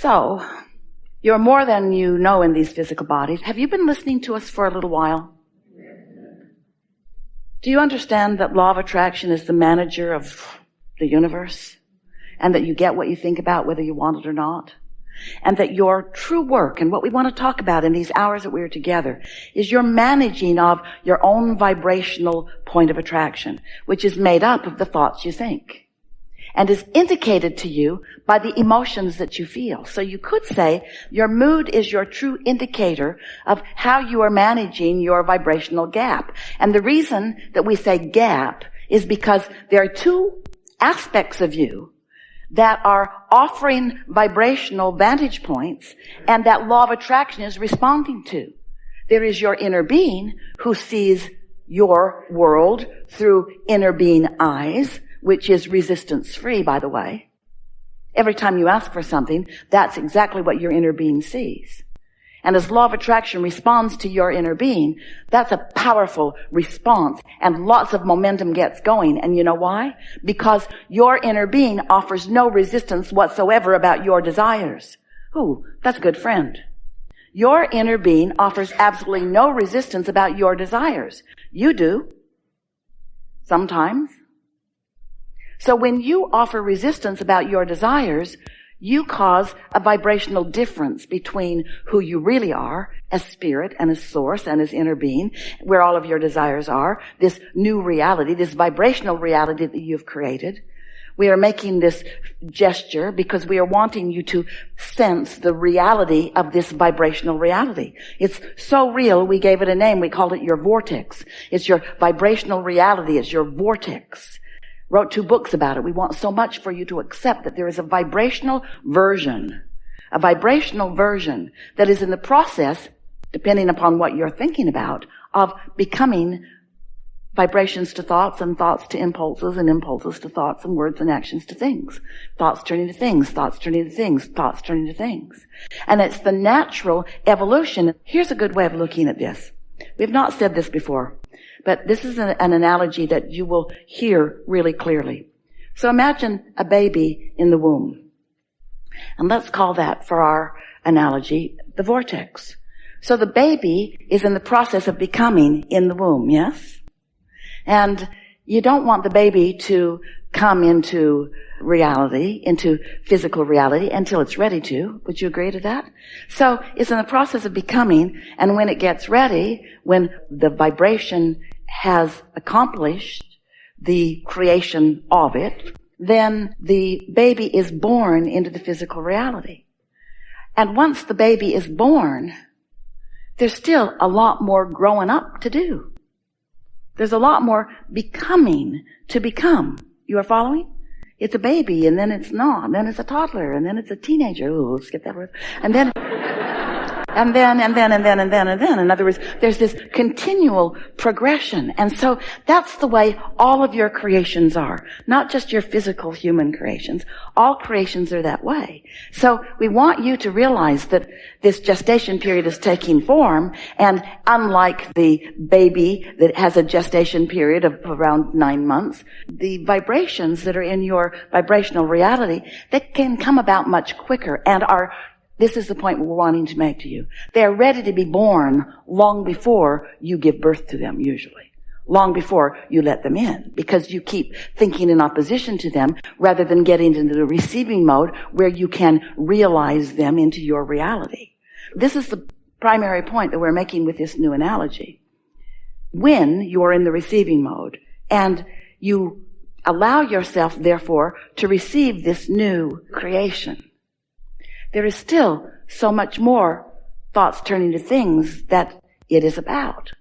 So, you're more than you know in these physical bodies. Have you been listening to us for a little while? Do you understand that law of attraction is the manager of the universe? And that you get what you think about whether you want it or not? And that your true work, and what we want to talk about in these hours that we're together, is your managing of your own vibrational point of attraction, which is made up of the thoughts you think and is indicated to you by the emotions that you feel. So you could say your mood is your true indicator of how you are managing your vibrational gap. And the reason that we say gap is because there are two aspects of you that are offering vibrational vantage points and that law of attraction is responding to. There is your inner being who sees your world through inner being eyes, which is resistance-free, by the way. Every time you ask for something, that's exactly what your inner being sees. And as law of attraction responds to your inner being, that's a powerful response, and lots of momentum gets going. And you know why? Because your inner being offers no resistance whatsoever about your desires. Ooh, that's a good friend. Your inner being offers absolutely no resistance about your desires. You do. Sometimes. So when you offer resistance about your desires, you cause a vibrational difference between who you really are as spirit and as source and as inner being, where all of your desires are, this new reality, this vibrational reality that you've created. We are making this gesture because we are wanting you to sense the reality of this vibrational reality. It's so real, we gave it a name. We called it your vortex. It's your vibrational reality. It's your vortex. Wrote 2 books about it. We want so much for you to accept that there is a vibrational version that is in the process, depending upon what you're thinking about, of becoming vibrations to thoughts and thoughts to impulses and impulses to thoughts and words and actions to things. Thoughts turning to things, thoughts turning to things, thoughts turning to things. And it's the natural evolution. Here's a good way of looking at this. We've not said this before, but this is an analogy that you will hear really clearly. So imagine a baby in the womb. And let's call that, for our analogy, the vortex. So the baby is in the process of becoming in the womb, yes? And you don't want the baby to come into reality, into physical reality, until it's ready to. Would you agree to that? So it's in the process of becoming, and when it gets ready, when the vibration has accomplished the creation of it, then the baby is born into the physical reality. And once the baby is born, there's still a lot more growing up to do. There's a lot more becoming to become. You are following? It's a baby, and then it's not, and then it's a toddler, and then it's a teenager. Ooh, let's get that word. And then. And then. In other words, there's this continual progression. And so that's the way all of your creations are. Not just your physical human creations. All creations are that way. So we want you to realize that this gestation period is taking form, and unlike the baby that has a gestation period of around 9 months, the vibrations that are in your vibrational reality, they can come about much quicker and are. This is the point we're wanting to make to you. They're ready to be born long before you give birth to them, usually. Long before you let them in, because you keep thinking in opposition to them rather than getting into the receiving mode where you can realize them into your reality. This is the primary point that we're making with this new analogy. When you are in the receiving mode and you allow yourself, therefore, to receive this new creation, there is still so much more thoughts turning to things that it is about.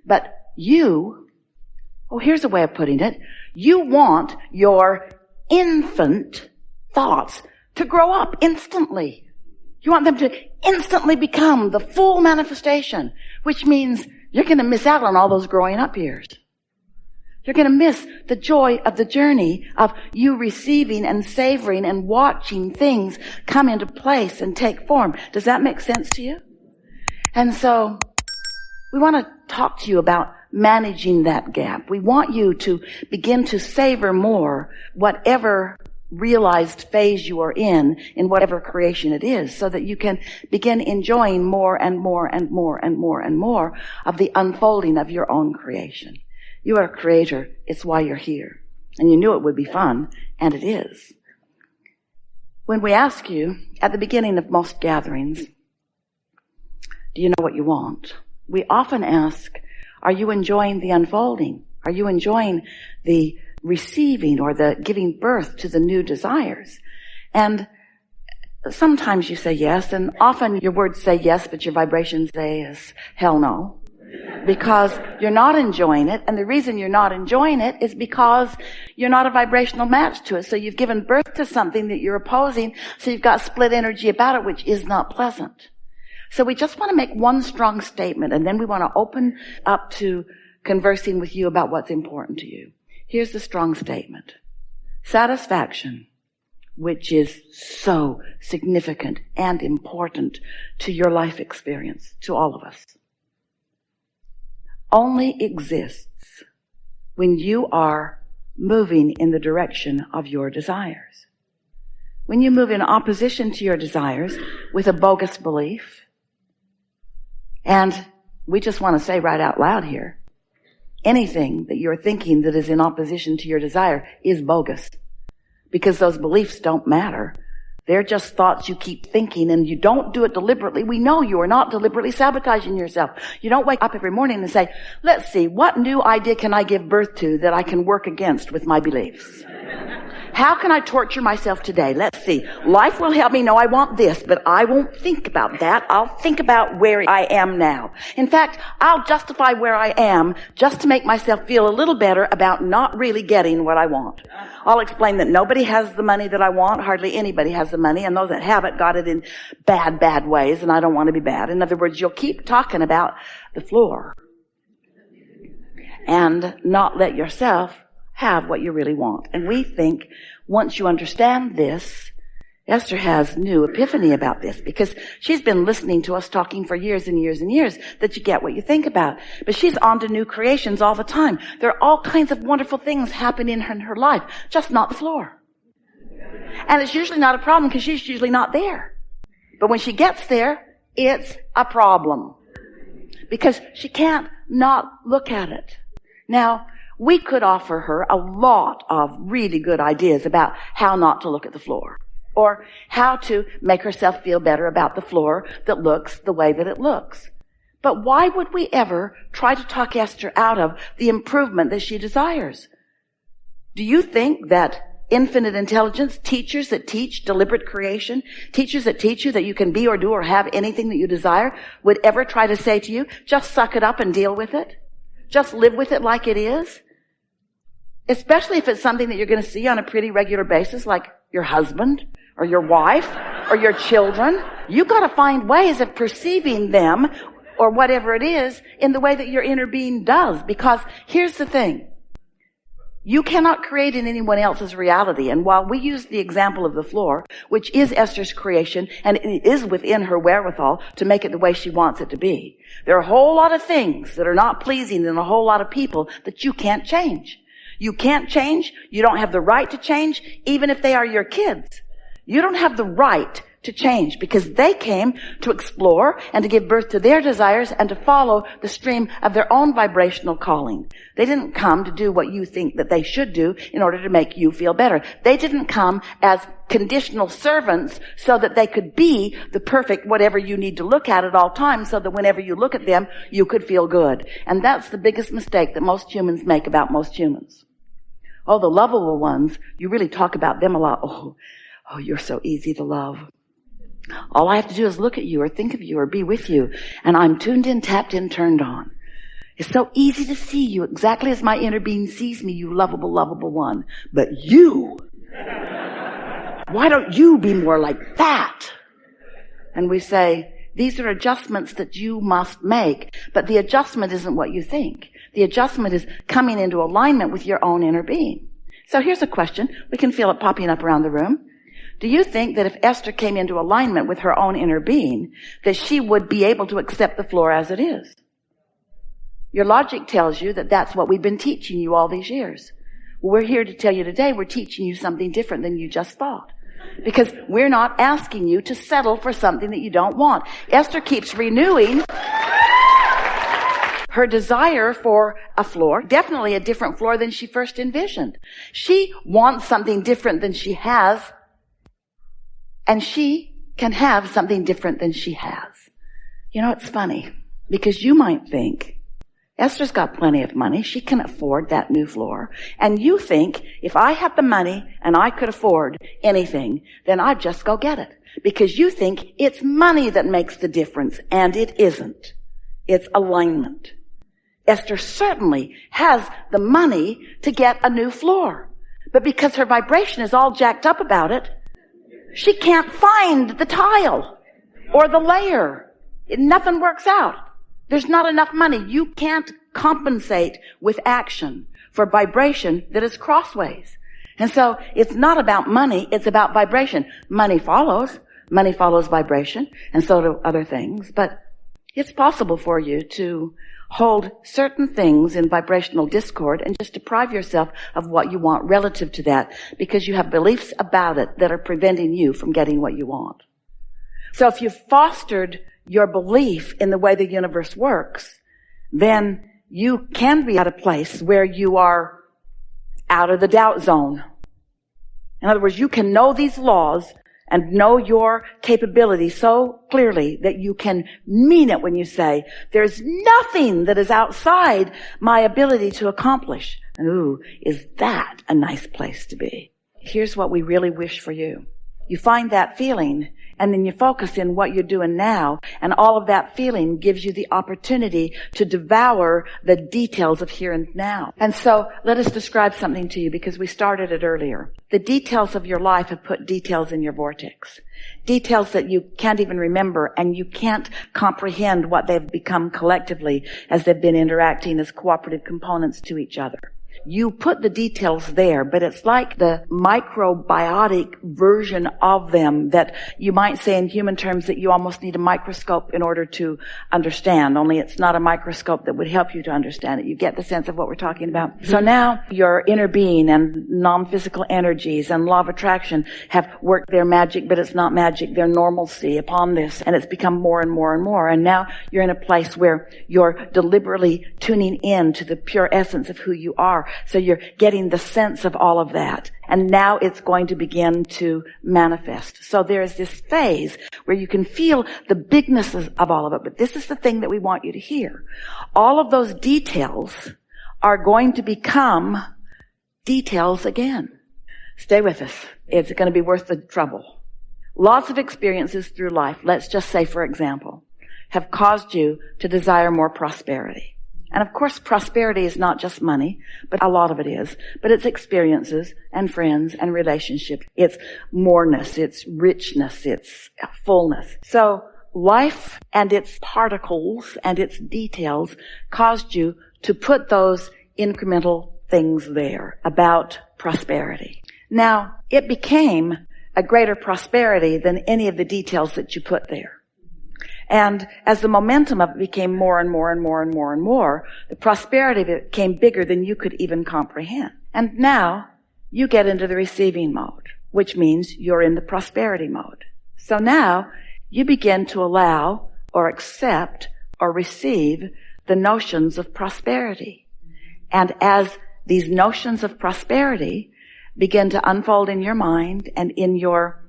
But here's a way of putting it. You want your infant thoughts to grow up instantly. You want them to instantly become the full manifestation, which means you're going to miss out on all those growing up years. You're going to miss the joy of the journey of you receiving and savoring and watching things come into place and take form. Does that make sense to you? And so we want to talk to you about managing that gap. We want you to begin to savor more whatever realized phase you are in whatever creation it is, so that you can begin enjoying more and more and more and more and more of the unfolding of your own creation. You are a creator. It's why you're here. And you knew it would be fun, and it is. When we ask you at the beginning of most gatherings, do you know what you want? We often ask, are you enjoying the unfolding? Are you enjoying the receiving or the giving birth to the new desires? And sometimes you say yes, and often your words say yes, but your vibrations say yes, hell no. Because you're not enjoying it, and the reason you're not enjoying it is because you're not a vibrational match to it. So you've given birth to something that you're opposing, so you've got split energy about it, which is not pleasant. So we just want to make one strong statement, and then we want to open up to conversing with you about what's important to you. Here's the strong statement. Satisfaction, which is so significant and important to your life experience, to all of us, only exists when you are moving in the direction of your desires. When you move in opposition to your desires with a bogus belief, and we just want to say right out loud here, anything that you're thinking that is in opposition to your desire is bogus, because those beliefs don't matter. They're just thoughts you keep thinking, and you don't do it deliberately. We know you are not deliberately sabotaging yourself. You don't wake up every morning and say, let's see, what new idea can I give birth to that I can work against with my beliefs? How can I torture myself today? Let's see. Life will help me know I want this, but I won't think about that. I'll think about where I am now. In fact, I'll justify where I am just to make myself feel a little better about not really getting what I want. I'll explain that nobody has the money that I want. Hardly anybody has the money, and those that have it got it in bad ways, and I don't want to be bad. In other words, you'll keep talking about the floor and not let yourself have what you really want. And we think once you understand this, Esther has new epiphany about this, because she's been listening to us talking for years and years and years that you get what you think about. But she's on to new creations all the time. There are all kinds of wonderful things happening in her life, just not the floor. And it's usually not a problem because she's usually not there. But when she gets there, it's a problem, because she can't not look at it. Now, we could offer her a lot of really good ideas about how not to look at the floor, or how to make herself feel better about the floor that looks the way that it looks. But why would we ever try to talk Esther out of the improvement that she desires? Do you think that infinite intelligence, teachers that teach deliberate creation, teachers that teach you that you can be or do or have anything that you desire, would ever try to say to you, just suck it up and deal with it? Just live with it like it is? Especially if it's something that you're going to see on a pretty regular basis, like your husband or your wife or your children. You've got to find ways of perceiving them or whatever it is in the way that your inner being does. Because here's the thing. You cannot create in anyone else's reality. And while we use the example of the floor, which is Esther's creation, and it is within her wherewithal to make it the way she wants it to be, there are a whole lot of things that are not pleasing in a whole lot of people that you can't change. You can't change. You don't have the right to change, even if they are your kids. You don't have the right to change, because they came to explore and to give birth to their desires and to follow the stream of their own vibrational calling. They didn't come to do what you think that they should do in order to make you feel better. They didn't come as conditional servants so that they could be the perfect whatever you need to look at all times, so that whenever you look at them, you could feel good. And that's the biggest mistake that most humans make about most humans. Oh, the lovable ones, you really talk about them a lot. Oh, you're so easy to love. All I have to do is look at you or think of you or be with you, and I'm tuned in, tapped in, turned on. It's so easy to see you exactly as my inner being sees me, you lovable, lovable one. But you, why don't you be more like that? And we say, these are adjustments that you must make, but the adjustment isn't what you think. The adjustment is coming into alignment with your own inner being. So here's a question. We can feel it popping up around the room. Do you think that if Esther came into alignment with her own inner being, that she would be able to accept the floor as it is? Your logic tells you that that's what we've been teaching you all these years. Well, we're here to tell you today we're teaching you something different than you just thought. Because we're not asking you to settle for something that you don't want. Esther keeps renewing her desire for a floor, definitely a different floor than she first envisioned. She wants something different than she has, and she can have something different than she has. You know, it's funny, because you might think, Esther's got plenty of money. She can afford that new floor. And you think, if I had the money and I could afford anything, then I'd just go get it. Because you think it's money that makes the difference, and it isn't. It's alignment. Esther certainly has the money to get a new floor. But because her vibration is all jacked up about it, she can't find the tile or the layer. Nothing works out. There's not enough money. You can't compensate with action for vibration that is crossways. And so it's not about money, it's about vibration. Money follows vibration, and so do other things. But it's possible for you to hold certain things in vibrational discord and just deprive yourself of what you want relative to that, because you have beliefs about it that are preventing you from getting what you want. So if you've fostered your belief in the way the universe works, then you can be at a place where you are out of the doubt zone. In other words, you can know these laws and know your capability so clearly that you can mean it when you say, there's nothing that is outside my ability to accomplish. And ooh, is that a nice place to be? Here's what we really wish for you. You find that feeling, and then you focus in what you're doing now, and all of that feeling gives you the opportunity to devour the details of here and now. And so let us describe something to you, because we started it earlier. The details of your life have put details in your vortex. Details that you can't even remember, and you can't comprehend what they've become collectively as they've been interacting as cooperative components to each other. You put the details there, but it's like the microbiotic version of them that you might say in human terms that you almost need a microscope in order to understand, only it's not a microscope that would help you to understand it. You get the sense of what we're talking about? So now your inner being and non-physical energies and law of attraction have worked their magic, but it's not magic, their normalcy upon this, and it's become more and more and more. And now you're in a place where you're deliberately tuning in to the pure essence of who you are. So you're getting the sense of all of that. And now it's going to begin to manifest. So there is this phase where you can feel the bigness of all of it. But this is the thing that we want you to hear. All of those details are going to become details again. Stay with us. It's going to be worth the trouble. Lots of experiences through life, let's just say, for example, have caused you to desire more prosperity. And of course, prosperity is not just money, but a lot of it is. But it's experiences and friends and relationships. It's moreness, it's richness, it's fullness. So life and its particles and its details caused you to put those incremental things there about prosperity. Now, it became a greater prosperity than any of the details that you put there. And as the momentum of it became more and more and more and more and more, the prosperity of it became bigger than you could even comprehend. And now you get into the receiving mode, which means you're in the prosperity mode. So now you begin to allow or accept or receive the notions of prosperity. And as these notions of prosperity begin to unfold in your mind and in your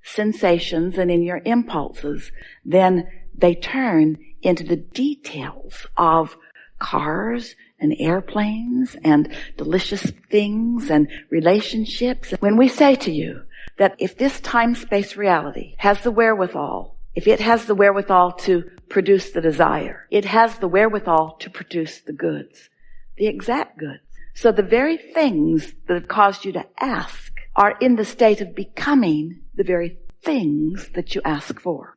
sensations and in your impulses, then they turn into the details of cars and airplanes and delicious things and relationships. When we say to you that if this time-space reality has the wherewithal, if it has the wherewithal to produce the desire, it has the wherewithal to produce the goods, the exact goods. So the very things that have caused you to ask are in the state of becoming the very things that you ask for.